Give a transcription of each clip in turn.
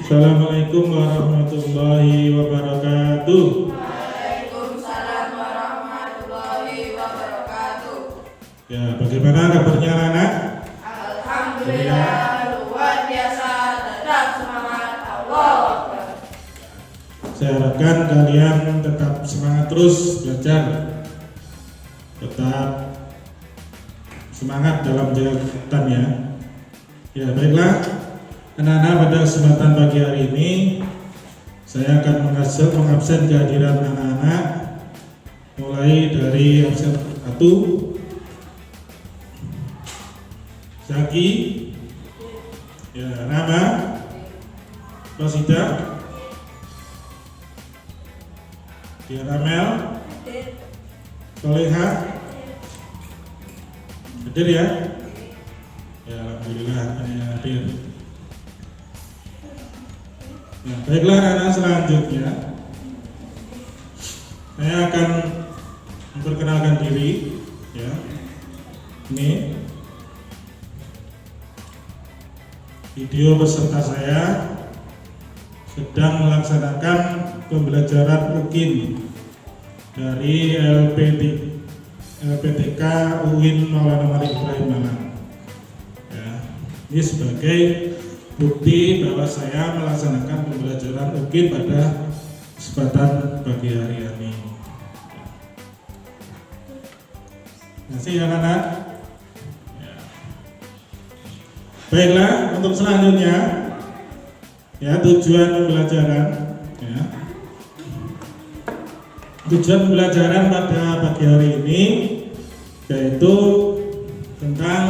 Assalamualaikum warahmatullahi wabarakatuh. Waalaikumsalam warahmatullahi wabarakatuh. Ya, bagaimana kabarnya anak? Alhamdulillah luar biasa, tetap semangat. Allahu Akbar. Saya harapkan kalian tetap semangat terus belajar, tetap semangat dalam kegiatan ya. Ya baiklah, anak-anak, pada kesempatan pagi hari ini saya akan mengabsen kehadiran anak-anak mulai dari absen 1 Zaki, ya, Rama, Rosida, Ramel, Soleha, hadir ya? Ya, alhamdulillah hadir. Nah, baiklah anak-anak, selanjutnya saya akan memperkenalkan diri ya. Ini video peserta saya sedang melaksanakan pembelajaran rutin dari LPTK UIN Maulana Malik Ibrahim Malang. Ya, ini sebagai bukti bahwa saya melaksanakan pembelajaran rutin pada kesempatan pagi hari ini. Terima kasih anak-anak. Baiklah, untuk selanjutnya ya, tujuan pembelajaran ya. Tujuan pembelajaran pada pagi hari ini yaitu tentang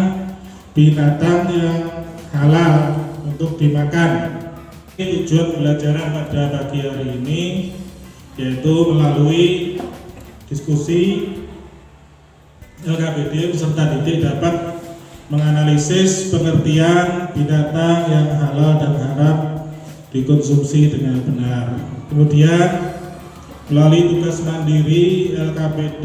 binatang yang halal untuk dimakan. Ini tujuan pembelajaran pada pagi hari ini yaitu melalui diskusi LKPD peserta didik dapat menganalisis pengertian binatang yang halal dan haram dikonsumsi dengan benar. Kemudian melalui tugas mandiri LKPD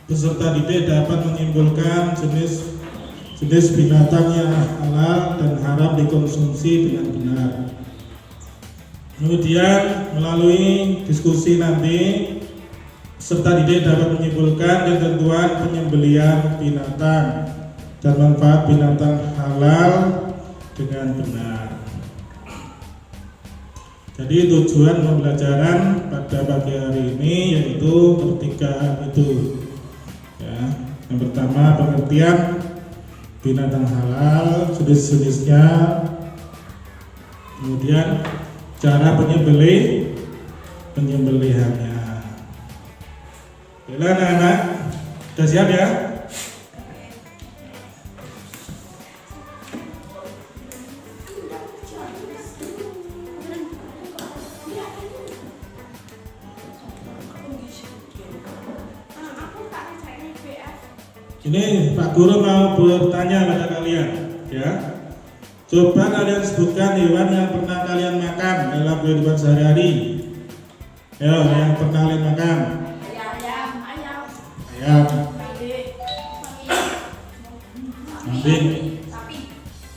peserta didik dapat menyimpulkan jenis binatang yang halal dan haram dikonsumsi dengan benar. Kemudian melalui diskusi nanti peserta didik dapat menyimpulkan ketentuan penyembelihan binatang dan manfaat binatang halal dengan benar. Jadi tujuan pembelajaran pada pagi hari ini yaitu bertiga itu. Ya, yang pertama pengertian binatang halal, jenis-jenisnya, kemudian cara penyembelihannya. Baiklah anak-anak, sudah siap ya? Ini Pak Guru mau bertanya pada kalian ya. Coba kalian sebutkan hewan yang pernah kalian makan dalam kehidupan sehari-hari. Ayo, yang pernah kalian makan. Ayam, kambing,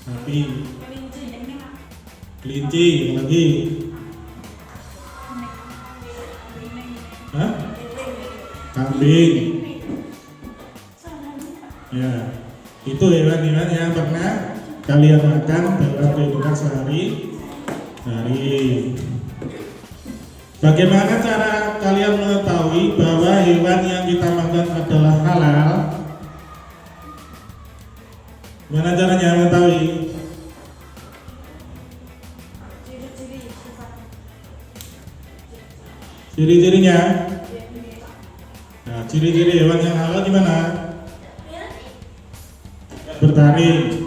sapi, kelinci, lagi, kambing. Ya, itu hewan-hewan yang pernah kalian makan dalam kehidupan sehari-hari. Bagaimana cara kalian mengetahui bahwa hewan yang kita makan adalah halal? Gimana caranya mengetahui? Ciri-cirinya? Nah, ciri-ciri hewan yang halal gimana? Bertaring.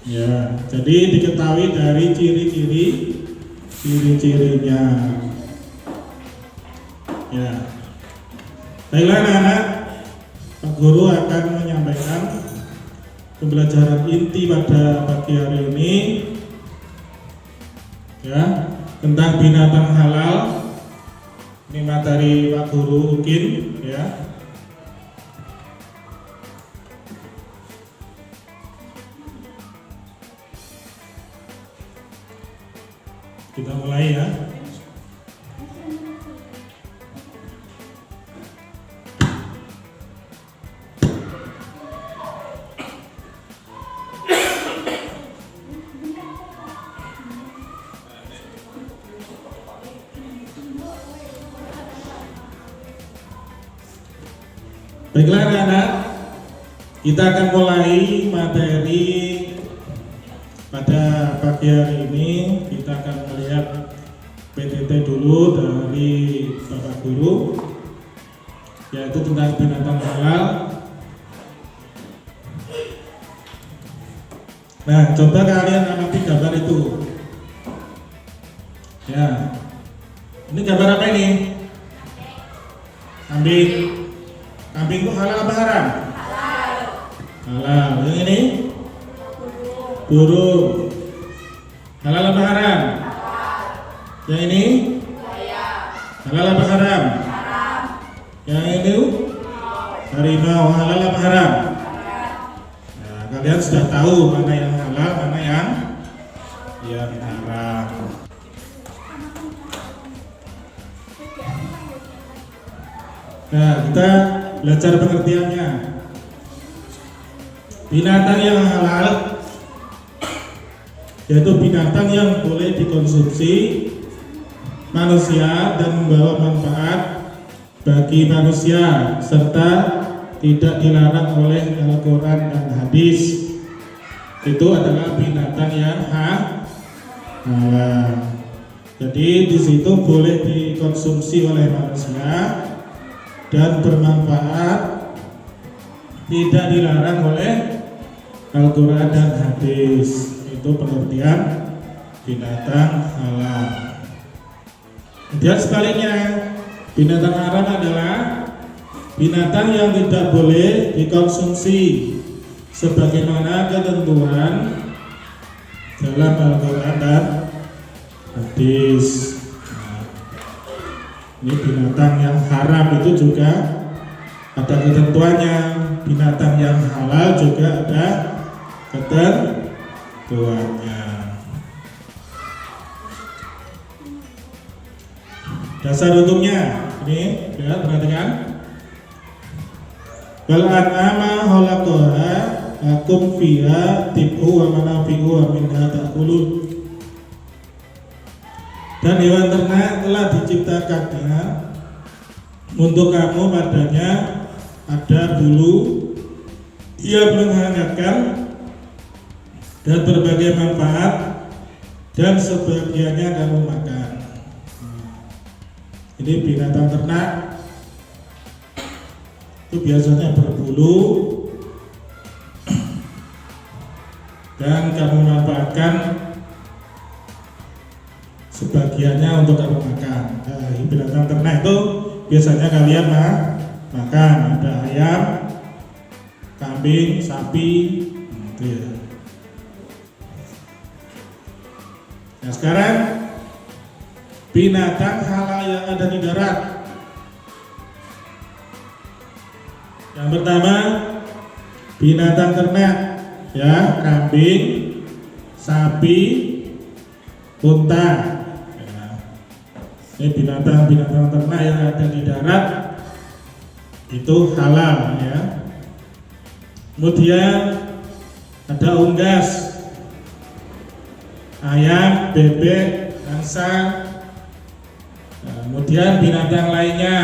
Ya, jadi diketahui dari ciri-cirinya. Ya. Baiklah anak-anak, Pak Guru akan menyampaikan pembelajaran inti pada pagi hari ini ya, tentang binatang halal. Ini materi Pak Guru UKIN ya. Kita mulai ya. Baiklah anak-anak, kita akan mulai materi pada pagi hari ini. Kita akan melihat PTT dulu dari Bapak Guru, yaitu tentang binatang halal. Nah, coba kalian amati gambar itu. Ya, ini gambar apa ini? Kambing. Kambing itu halal apa haram? Halal. Halal. Yang ini? Burung. Halal apa haram? Halal. Yang ini? Buaya. Halal apa haram? Haram. Yang ini? Harimau. Halal apa haram? Haram. Nah, kalian sudah tahu mana yang halal, mana yang haram. Nah, kita belajar pengertiannya. Binatang yang halal yaitu binatang yang boleh dikonsumsi manusia dan membawa manfaat bagi manusia serta tidak dilarang oleh Al-Quran dan hadis. Itu adalah binatang yang halal. Jadi di situ boleh dikonsumsi oleh manusia dan bermanfaat, tidak dilarang oleh Al-Quran dan hadis. Itu pengertian binatang halal. Kemudian sebaliknya, binatang haram adalah binatang yang tidak boleh dikonsumsi sebagaimana ketentuan dalam Al-Quran dan hadis. Ini binatang yang haram itu juga ada ketentuannya. Binatang yang halal juga ada ketentuannya. Dasar hukumnya ini ya, perhatikan. Wal an'ama khalaqaha lakum fiha tib'u wa manafi'u wa minha ta'kulun. Dan hewan ternak telah diciptakannya untuk kamu, padanya ada bulu, ia menghangatkan dan berbagai manfaat, dan sebagiannya kamu makan. Ini binatang ternak itu biasanya berbulu dan kamu manfaatkan sebagiannya untuk kamu makan. Nah, binatang ternak itu biasanya kalian makan. Ada ayam, kambing, sapi, gitu ya. Nah, sekarang binatang halal yang ada di darat. Yang pertama, binatang ternak, ya, kambing, sapi, unta. Ini binatang-binatang ternak yang ada di darat itu halal ya. Kemudian ada unggas, ayam, bebek, angsa. Kemudian binatang lainnya,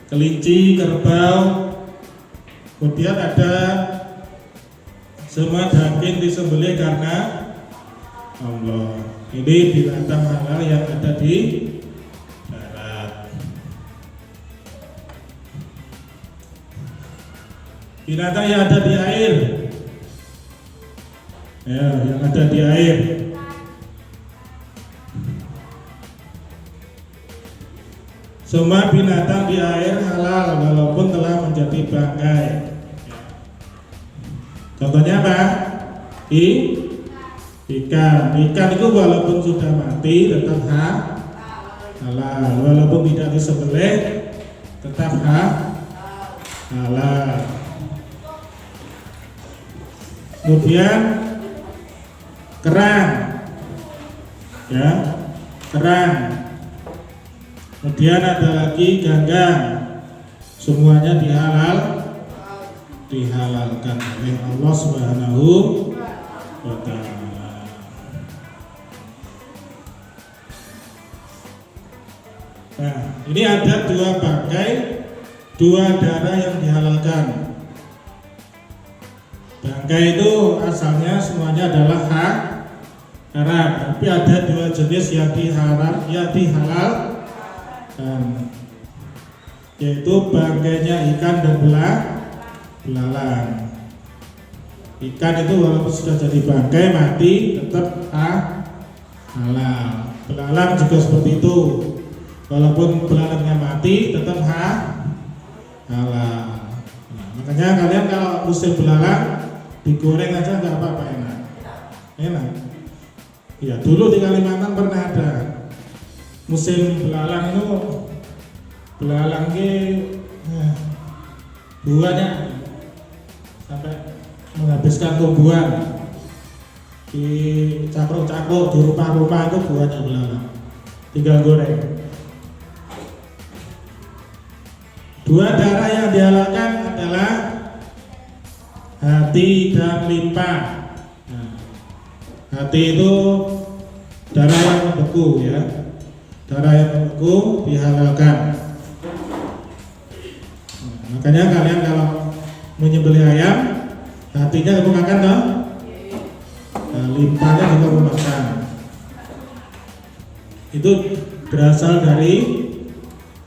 kelinci, kerbau. Kemudian ada semua daging disembelih karena Allah. Ini binatang halal yang ada di darat. Binatang yang ada di air, ya, yang ada di air. Semua binatang di air halal walaupun telah menjadi bangkai. Contohnya apa? Ikan itu walaupun sudah mati tetap halal, walaupun tidak disembelih tetap halal. Kemudian kerang, ya, kerang. Kemudian ada lagi ganggang. Semuanya dihalalkan oleh Allah Subhanahu wa ta'ala. Nah, ini ada dua bangkai, dua darah yang dihalalkan. Bangkai itu asalnya semuanya adalah haram, tapi ada dua jenis yang dihalalkan, yaitu bangkainya ikan dan belalang. Ikan itu walaupun sudah jadi bangkai mati tetap halal. Belalang juga seperti itu, walaupun belalangnya mati tetap halal. Nah, makanya kalian kalau musim belalang digoreng aja nggak apa-apa, enak. Ya, dulu di Kalimantan pernah ada musim belalang itu, belalang buahnya sampai menghabiskan tumbuhan di cakruk-cakruk di rumah-rumah, itu buahnya belalang, tinggal goreng. Dua darah yang dihalalkan adalah hati dan limpa. Nah, hati itu darah yang membeku, ya. Darah yang membeku dihalalkan. Nah, makanya kalian kalau menyembelih ayam, hatinya kamu makan, toh? Nah, limpanya juga kamu makan. Itu berasal dari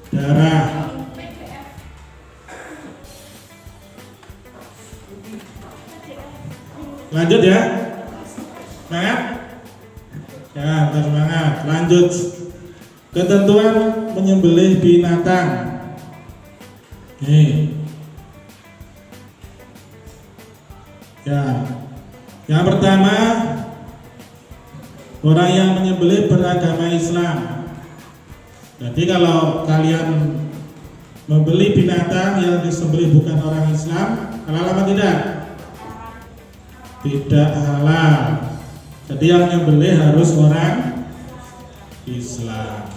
darah. Lanjut ya, semangat ya, semangat. Lanjut, ketentuan menyembelih binatang. Nih ya, yang pertama, orang yang menyembelih beragama Islam. Jadi kalau kalian membeli binatang yang disembelih bukan orang Islam, halal apa tidak? Tidak halal. Jadi yang menyembelih harus orang Islam.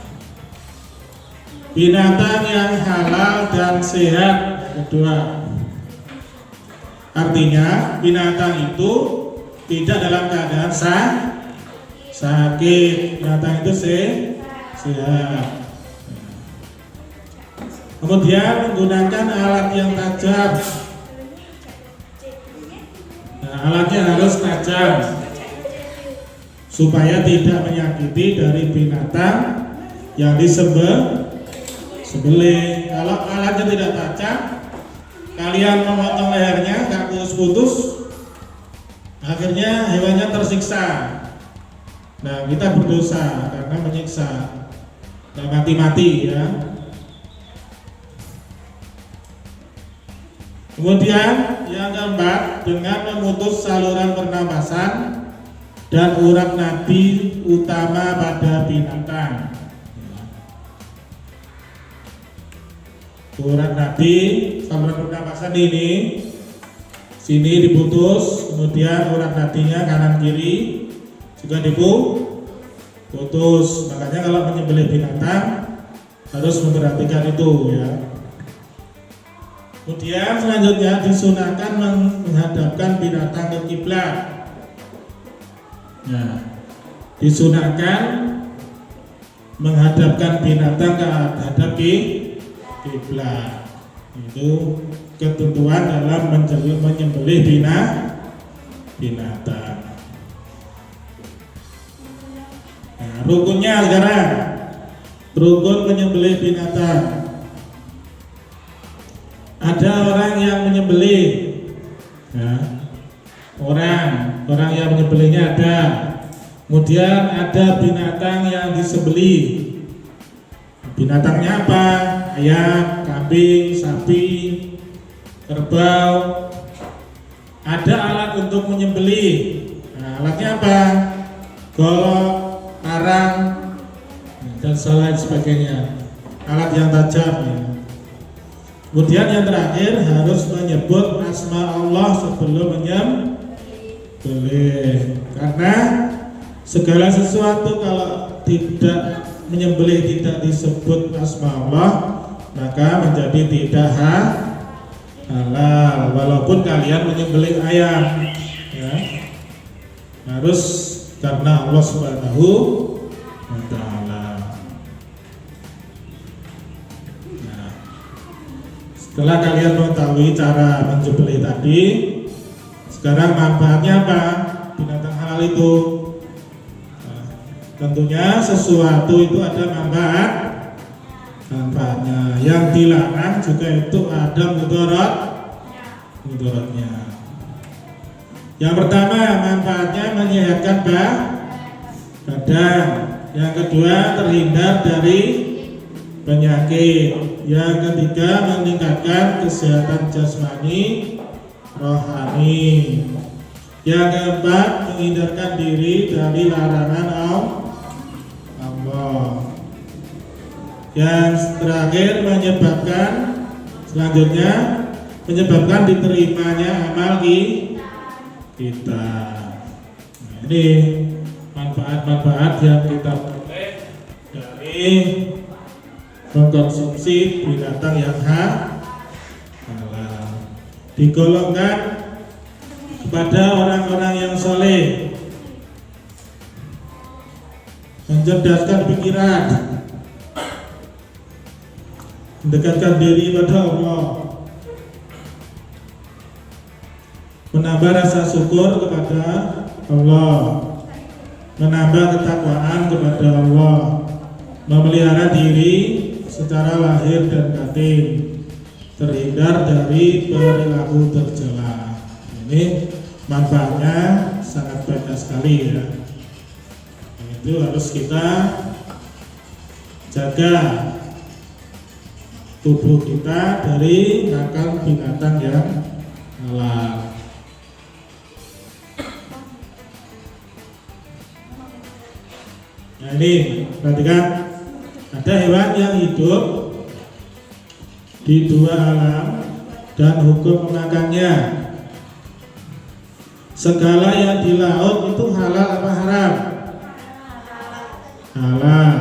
Binatang yang halal dan sehat kedua, artinya binatang itu tidak dalam keadaan sakit. Binatang itu sehat. Kemudian menggunakan alat yang tajam. Alatnya harus tajam supaya tidak menyakiti dari binatang yang disembelih. Kalau alatnya tidak tajam, kalian memotong lehernya, nggak putus-putus, akhirnya hewannya tersiksa. Nah, kita berdosa karena menyiksa, nggak mati-mati, ya. Kemudian yang keempat, dengan memutus saluran pernapasan dan urat nadi utama pada binatang. Urat nadi, saluran pernapasan ini, sini diputus, kemudian urat nadinya kanan kiri juga diputus. Makanya kalau menyembelih binatang harus memperhatikan itu, ya. Kemudian selanjutnya disunahkan menghadapkan binatang ke kiblat. Nah, disunahkan menghadapkan binatang ke hadap kiblat. Itu ketentuan dalam menyembelih binatang. Nah, rukunnya sekarang, rukun menyembelih binatang. Ada orang yang menyembelih, ya. Orang yang menyembelihnya ada. Kemudian ada binatang yang disembelih. Binatangnya apa? Ayam, kambing, sapi, kerbau. Ada alat untuk menyembelih. Nah, alatnya apa? Golok, parang, dan lain sebagainya. Alat yang tajam, ya. Kemudian yang terakhir harus menyebut asma Allah sebelum menyembelih, karena segala sesuatu kalau tidak menyembelih tidak disebut asma Allah, maka menjadi tidak halal. Walaupun kalian menyembelih ayam, ya, harus karena Allah Subhanahu wa Ta'ala. Nah, setelah kalian mengetahui cara menyembelih tadi, sekarang manfaatnya apa? Binatang halal itu, nah, tentunya sesuatu itu ada manfaatnya. Yang dilarang juga itu ada mudaratnya. Yang pertama, manfaatnya menyehatkan badan. Yang kedua, terhindar dari penyakit. Yang ketiga, meningkatkan kesehatan jasmani, rohani. Yang keempat, menghindarkan diri dari larangan Allah. Yang terakhir, menyebabkan diterimanya amal kita. Nah, ini manfaat-manfaat yang kita peroleh dari mengkonsumsi binatang yang halal. Digolongkan kepada orang-orang yang soleh, mencerdaskan pikiran, mendekatkan diri pada Allah, menambah rasa syukur kepada Allah, menambah ketakwaan kepada Allah, memelihara diri secara lahir dan batin, terhindar dari perilaku tercela. Ini manfaatnya sangat banyak sekali, ya. Itu harus kita jaga tubuh kita dari makan binatang yang halal. Nah, ini perhatikan, ada hewan yang hidup di dua alam dan hukum memakannya. Segala yang di laut itu halal apa haram? Halal.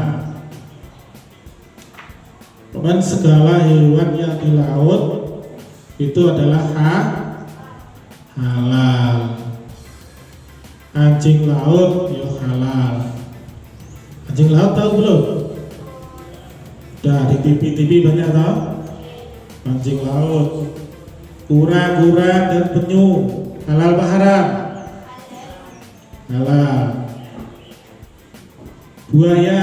Pokoknya segala hewan yang di laut itu adalah halal. Anjing laut ya halal. Anjing laut tahu belum? Udah di TV banyak tahu? Anjing laut, kura-kura dan penyu halal apa haram? Halal. Buaya,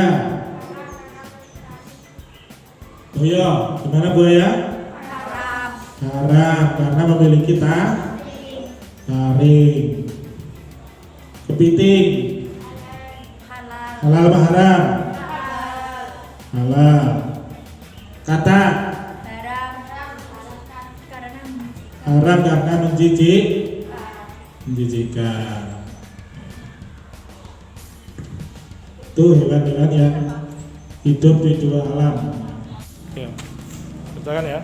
gimana buaya? Haram karena memiliki taring. Kepiting halal apa haram? Halal. Katak haram karena menjijikkan. Itu hewan-hewan yang hidup di dua alam. Oke, katakan ya.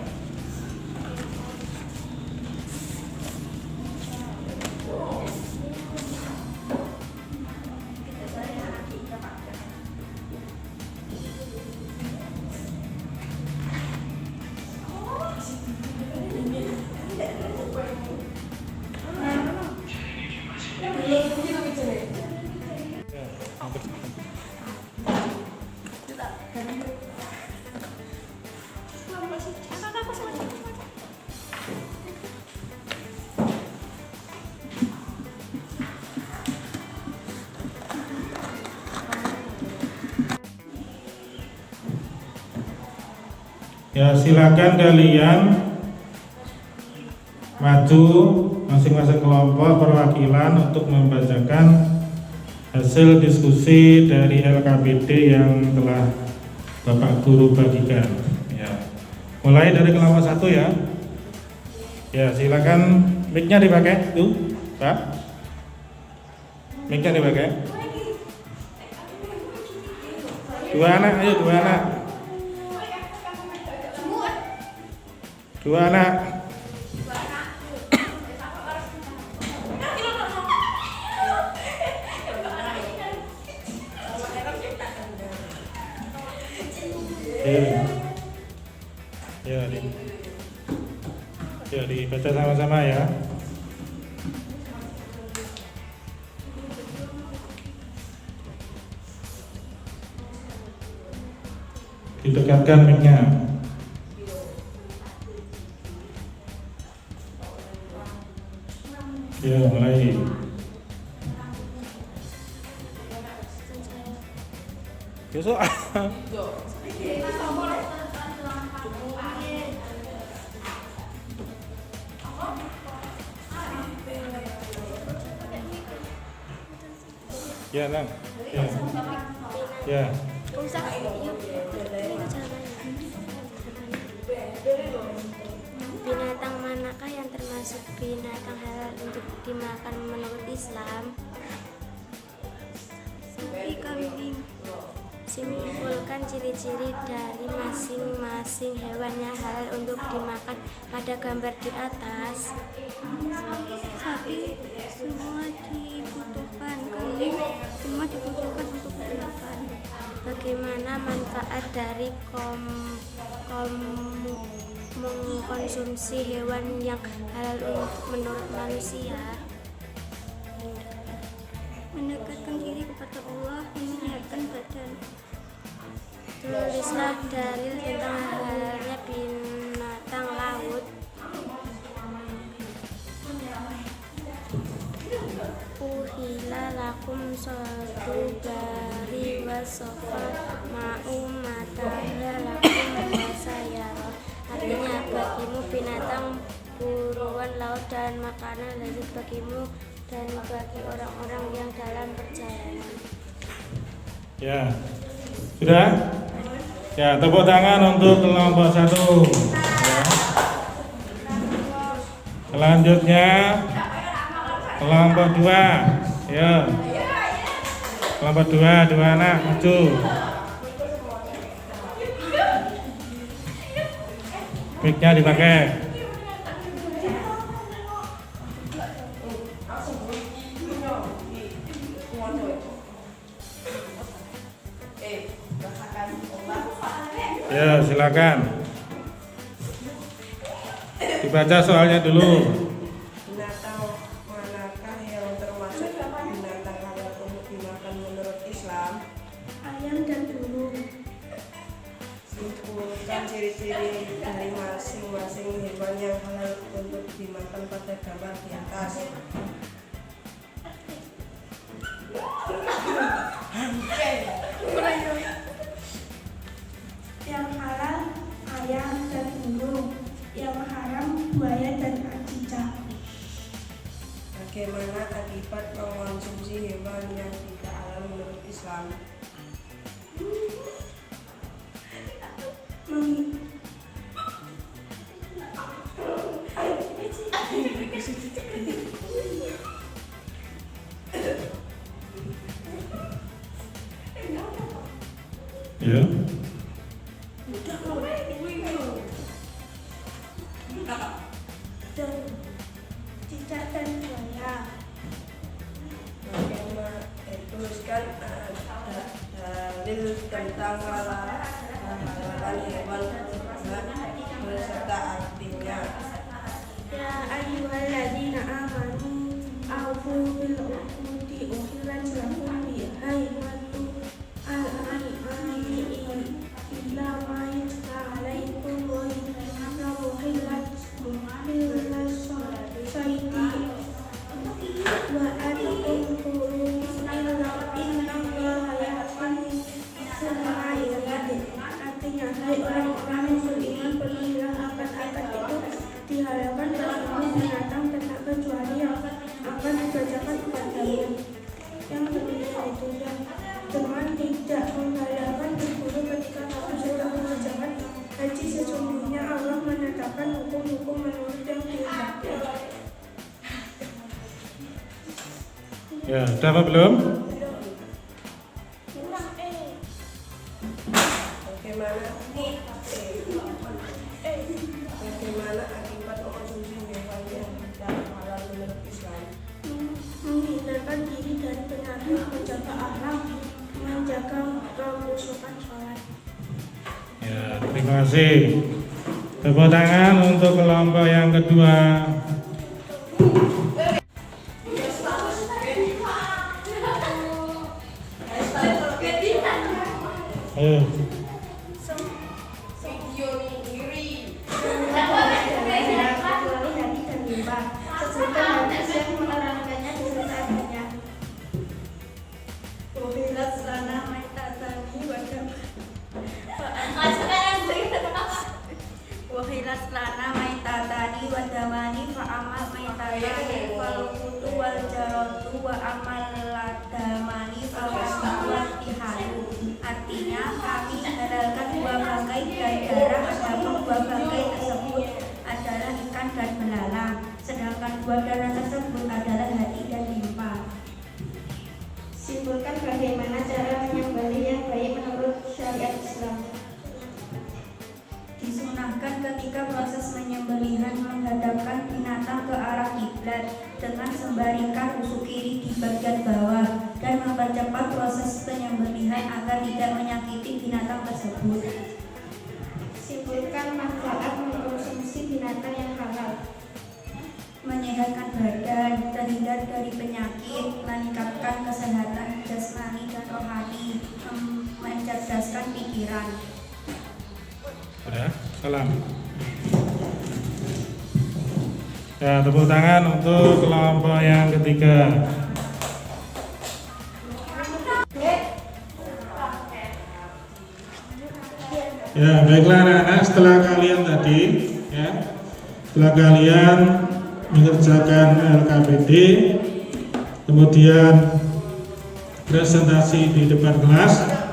Ya, silakan kalian maju masing-masing kelompok perwakilan untuk membacakan hasil diskusi dari LKPD yang telah Bapak Guru bagikan. Ya. Mulai dari kelompok 1 ya. Ya, silakan mic-nya dipakai tuh, Pak. Mic-nya dipakai. Dua anak. Dua anak. Ya, dibaca sama-sama ya. Didekatkan mic-nya. Ya, mulai. Besok. Ya, Nang. Ya. Ya. Binatang manakah yang termasuk binatang halal untuk dimakan menurut Islam? Sapi, kambing. Simpulkan ciri-ciri dari masing-masing hewan yang halal untuk dimakan pada gambar di atas. Sapi semua dibutuhkan, kambing semua dibutuhkan untuk dimakan. Bagaimana manfaat dari mengkonsumsi hewan yang halal menurut manusia? Mendekatkan diri kepada Allah, menyehatkan badan. Tulislah dalil tentang halalnya binatang laut. Uhilla lakum sadu bari wasofa ma'u mataha lakum wasayara. Artinya bagimu binatang buruan laut dan makanan lezat bagimu dan bagi orang-orang yang dalam perjalanan. Ya. Sudah? Ya, tepuk tangan untuk kelompok 1. Ya. Selanjutnya kelompok 2. Ya. Kelompok 2, 2 anak maju. Mic-nya dipakai. Ya, silakan. Dibaca soalnya dulu. Binatang manakah yang termasuk binatang halal untuk dimakan menurut Islam? Ayam dan burung. Simpulkan ciri-ciri dari masing-masing hewan yang halal untuk dimakan pada gambar di atas. Yang halal ayam dan burung, yang haram buaya dan cicak. Bagaimana akibat mengonsumsi hewan yang tidak halal menurut Islam? Ya. Dan cicak dan buaya. Bagaimana tuliskan dalil tentang halalan hewan beserta artinya. Ya ayyuhalladzina amanu aufu bil uqudi uhillat lakum bihaymatu al-an'ami illa ma yutla alaikum wa uhillat sayyidi wa atukum innallaha yahkum semua ayat. Artinya, hai orang-orang yang beriman, penuhilah akad-akad itu dihalalkan bagimu binatang ternak kecuali yang akan dibacakan kepadamu. Yang demikian itu yang teman tidak menghalalkan berburu ketika kamu sudah mengerjakan haji. Sesungguhnya Allah menetapkan hukum-hukum menurut yang dikehendaki. Ya, sudah apa belum? Bagaimana akibat mengonsumsi hewan yang tidak halal menurut Islam? Menghindarkan diri dari penyakit, menjaga akhlak, menjaga kemusuhan sholat. Ya. terima kasih. Tepuk tangan untuk kelompok yang kedua. Ayo. Wahilas lana maitatani wa damani fa amal maitatani wal kutu wal jaratu wa amal ladamani fa wasawat dihalu. Artinya kami halalkan dua bangkai dan darah, adapun dua bangkai tersebut adalah ikan dan belalang, sedangkan dua darah tersebut adalah hati dan limpa. Simpulkan bagaimana cara menyembelih yang baik menurut syariat Islam. Disunahkan ketika proses penyembelihan menghadapkan binatang ke arah kiblat dengan sembari rusuk kiri di bagian bawah dan mempercepat proses penyembelihan agar tidak menyakiti binatang tersebut. Simpulkan manfaat mengkonsumsi binatang yang halal. Menyehatkan badan, terhindar dari penyakit, meningkatkan kesehatan jasmani dan rohani, mencerdaskan pikiran. Udah, salam. Ya, tepuk tangan untuk kelompok yang ketiga. Ya, baiklah anak-anak, setelah kalian tadi, ya, setelah kalian mengerjakan LKPD, kemudian presentasi di depan kelas.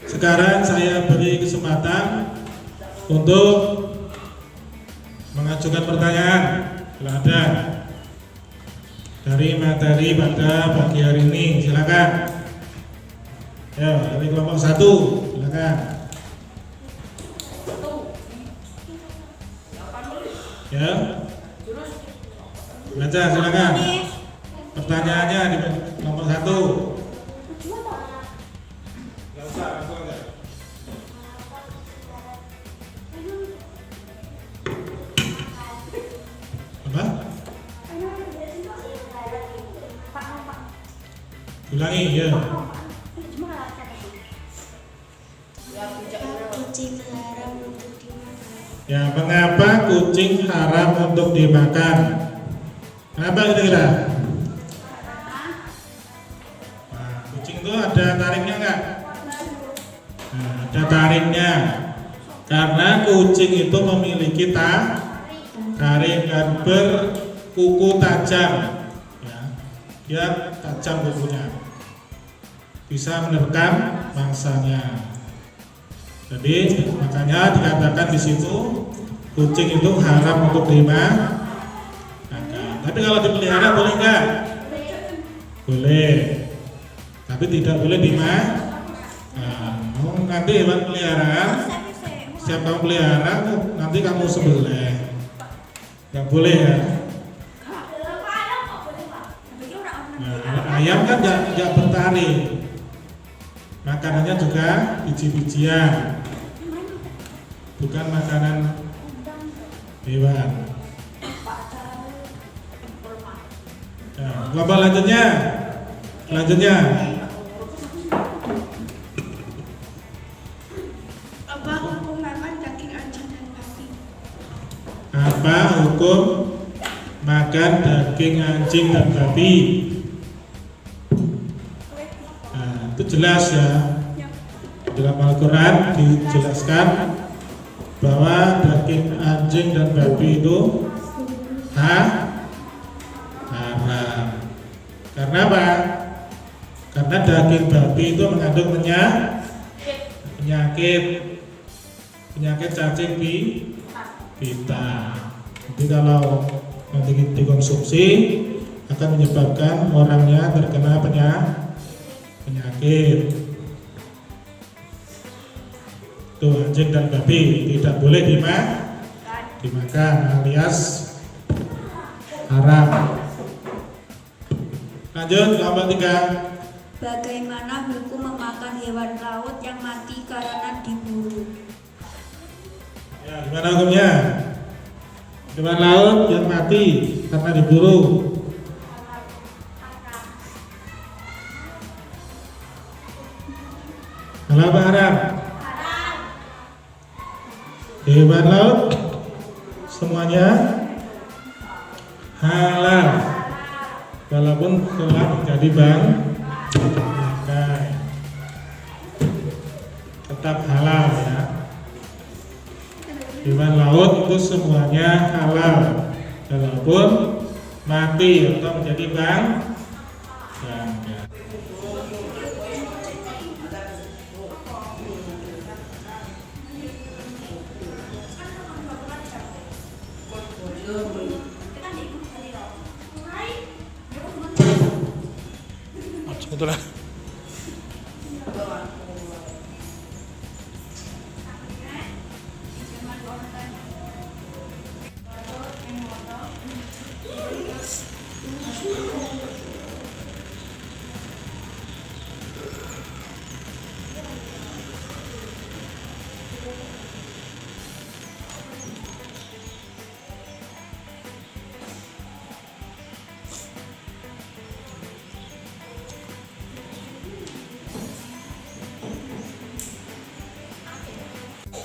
Sekarang saya beri kesempatan untuk mengajukan pertanyaan kalau ada dari materi pada pagi hari ini. Silakan. Ya, dari kelompok 1, silakan. Ya, baca silakan. Pertanyaannya di kelompok 1. Apa? Ulangi ya. Kucing haram untuk dimakan. Ya, mengapa kucing haram untuk dimakan? Kenapa kira-kira? Nah, kucing itu ada taringnya enggak? Nah, ada taringnya. Karena kucing itu memiliki taring dan berkuku tajam. Ya, dia tajam kukunya. Bisa menerkam mangsanya. Jadi makanya dikatakan di situ kucing itu haram untuk dimakan. Tapi kalau dipelihara boleh nggak? Boleh. Tapi tidak boleh dimakan. Nah, nanti hewan peliharaan, siapa kamu pelihara, nanti kamu sembelih. Nggak boleh ya. Nah, ayam kan nggak bertaring. Makanannya juga biji-bijian, bukan makanan hewan. Nah, kelompok selanjutnya. Apa hukum makan daging anjing dan babi? Apa hukum makan daging anjing dan babi? Nah, itu jelas ya. Dalam Al-Quran dijelaskan bahwa daging anjing dan babi itu haram. Karena apa? Karena daging babi itu mengandung penyakit cacing pita. Jadi kalau nanti dikonsumsi akan menyebabkan orangnya terkena penyakit. Tuh, anjing dan babi tidak boleh dimakan alias haram. Lanjut kelompok 3. Bagaimana hukum memakan hewan laut yang mati karena diburu. Ya, gimana hukumnya? Hewan laut yang mati karena diburu. Halal apa haram? Hewan laut semuanya halal, walaupun telah menjadi bangkai, tetap halal ya. Hewan laut itu semuanya halal, walaupun mati atau menjadi bangkai. Itulah.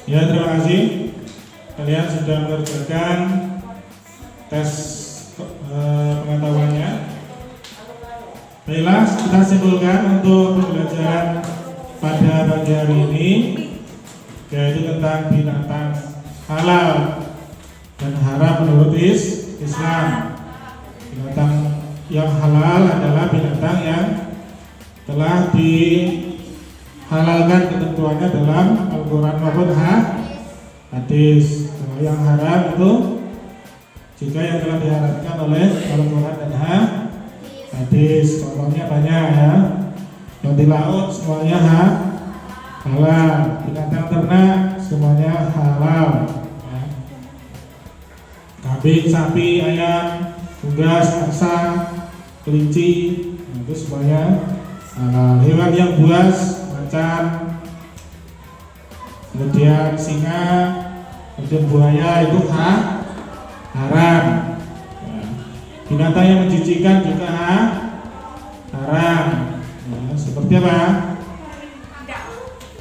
Ya, terima kasih. Kalian sudah mengerjakan tes pengetahuannya. Baiklah, kita simpulkan untuk pembelajaran pada pagi hari ini, yaitu tentang binatang halal dan haram menurut Islam. Binatang yang halal adalah binatang yang telah dihalalkan ketentuannya dalam Al-Quran maupun hadis. Kalau yang haram itu juga yang telah diharamkan oleh Al-Quran dan hadis. Contohnya banyak ya. Yang di laut semuanya halal. Binatang ternak semuanya halal ya. Kambing, sapi, ayam, unggas, angsa, kelinci, itu semuanya halal. Hewan yang buas, macan, kemudian singa, kemudian buaya itu haram. Ya. Binatang yang menjijikan juga haram. Ya, seperti apa?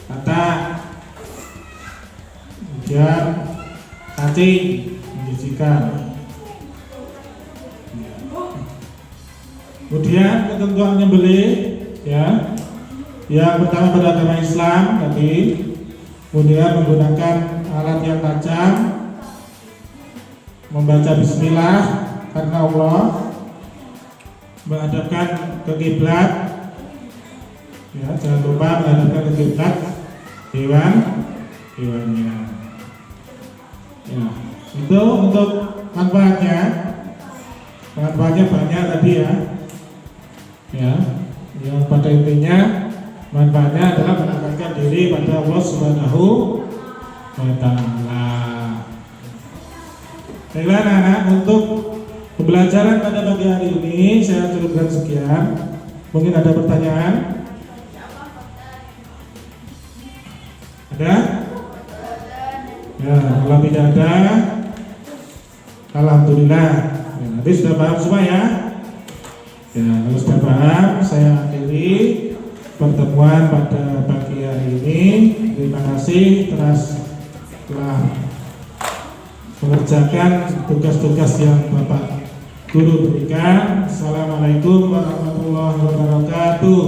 Katak, kemudian cacing menjijikan. Ya. Kemudian ketentuan nyembelih, ya. Yang pertama pada agama Islam tadi. Kemudian menggunakan alat yang tajam, membaca bismillah karena Allah, menghadapkan ke kiblat, ya, jangan lupa menghadapkan ke kiblat hewannya. Ya, itu untuk manfaatnya banyak tadi ya. Ya, yang pada intinya manfaatnya adalah mendekatkan diri pada Allah Subhanahu wa Ta'ala. Baiklah anak-anak, untuk pembelajaran pada pagi hari ini saya cukupkan sekian. Mungkin ada pertanyaan? Ada? Ya, kalau tidak ada, alhamdulillah. Ya, nanti sudah paham semua ya? Ya, kalau sudah paham, saya akhiri pertemuan pada pagi hari ini. Terima kasih telah mengerjakan tugas-tugas yang Bapak Guru berikan. Assalamualaikum warahmatullahi wabarakatuh.